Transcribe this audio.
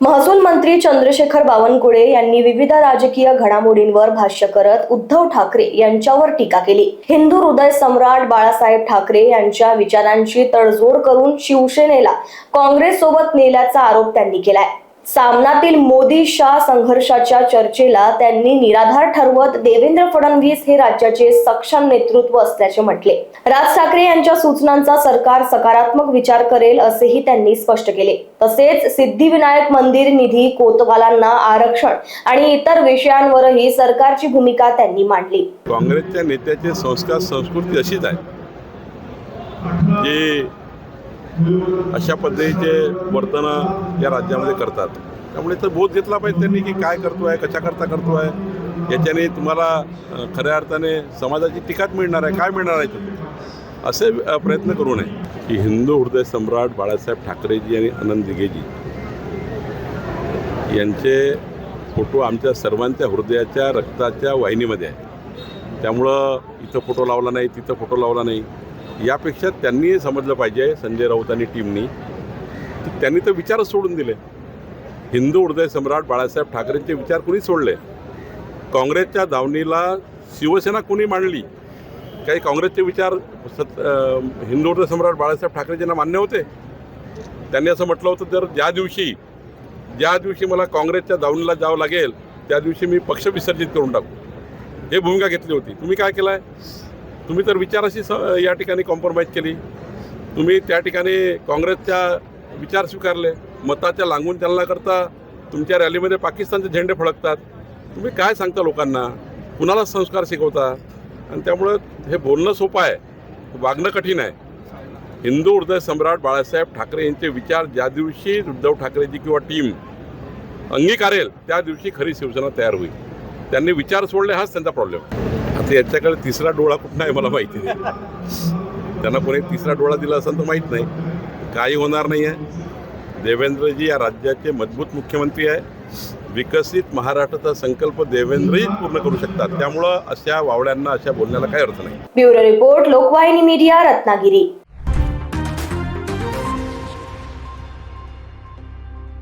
महसूल मंत्री चंद्रशेखर बावनकुळे यांनी विविध राजकीय घडामोडींवर भाष्य करत उद्धव ठाकरे यांच्यावर टीका केली। हिंदू हृदय सम्राट बाळासाहेब ठाकरे यांच्या विचारांची तडजोड करून शिवसेनेला काँग्रेस सोबत नेल्याचा आरोप त्यांनी केलाय। सामनातील मोदी-शाह संघर्षाच्या चर्चेला त्यांनी निराधार ठरवत देवेंद्र फडणवीस हे राज्याचे सक्षम नेतृत्व असल्याचे म्हटले। राज ठाकरे यांच्या सूचनांचा सरकार सकारात्मक विचार करेल असेही त्यांनी स्पष्ट केले। तसेच सिद्धिविनायक मंदिर निधी, कोतवालांना आरक्षण आणि इतर विषयांवरही सरकारची भूमिका त्यांनी मांडली। काँग्रेसच्या नेत्याचे संस्कार संस्कृती अशीच आहे जे अशा पद्धतीचे वर्तन या राज्यामध्ये करतात। त्यामुळे तर बोध घेतला पाहिजे त्यांनी की काय करतोय, कशाकरता करतोय। याच्याने तुम्हाला खऱ्या अर्थाने समाजाची टीकाच मिळणार आहे, काय मिळणार आहे तुम्ही असे प्रयत्न करू नये। की हिंदू हृदय सम्राट बाळासाहेब ठाकरेजी आणि आनंद दिघेजी यांचे फोटो आमच्या सर्वांच्या हृदयाच्या रक्ताच्या वाहिनीमध्ये आहे। त्यामुळं इथं फोटो लावला नाही, तिथं फोटो लावला नाही, यापेक्षा त्यांनी समजलं पाहिजे संजय राऊत आणि टीमनी की त्यांनी तर विचारच सोडून दिले। हिंदू हृदय सम्राट बाळासाहेब ठाकरेंचे विचार कुणी सोडले? काँग्रेसच्या दावणीला शिवसेना कुणी मांडली? काही काँग्रेसचे विचार हिंदू हृदय सम्राट बाळासाहेब ठाकरेंना मान्य होते? त्यांनी असं म्हटलं होतं, तर ज्या दिवशी मला काँग्रेसच्या दावणीला जावं लागेल त्या दिवशी मी पक्ष विसर्जित करून टाकू, हे भूमिका घेतली होती। तुम्ही काय केलं आहे? तुम्ही तर विचाराशी या ठिकाणी कॉम्प्रोमाइज केली। तुम्ही त्या ठिकाणी काँग्रेसच्या विचार स्वीकारले। मताच्या लांगून चालण्याकरता तुमच्या रॅलीमध्ये पाकिस्तानचे झेंडे फडकतात। तुम्ही काय सांगता लोकांना? कुणाला संस्कार शिकवता? आणि त्यामुळं हे बोलणं सोपं आहे, वागणं कठीण आहे। हिंदू हृदय सम्राट बाळासाहेब ठाकरे यांचे विचार ज्या दिवशी उद्धव ठाकरेजी किंवा टीम अंगीकारेल त्या दिवशी खरी शिवसेना तयार होईल। त्यांनी विचार सोडले, हाच त्यांचा प्रॉब्लेम। आता याच्याकडे तिसरा डोळा कुठं आहे मला माहिती नाही। त्यांना कोणी तिसरा डोळा दिला असेल तर माहीत नाही। काही होणार नाही आहे। देवेंद्रजी या राज्याचे मजबूत मुख्यमंत्री आहे। विकसित महाराष्ट्राचा संकल्प देवेंद्रही पूर्ण करू शकतात। त्यामुळं अशा वावड्यांना, अशा बोलण्याला काही अर्थ नाही। Bureau report, Lokvahini media, Ratnagiri.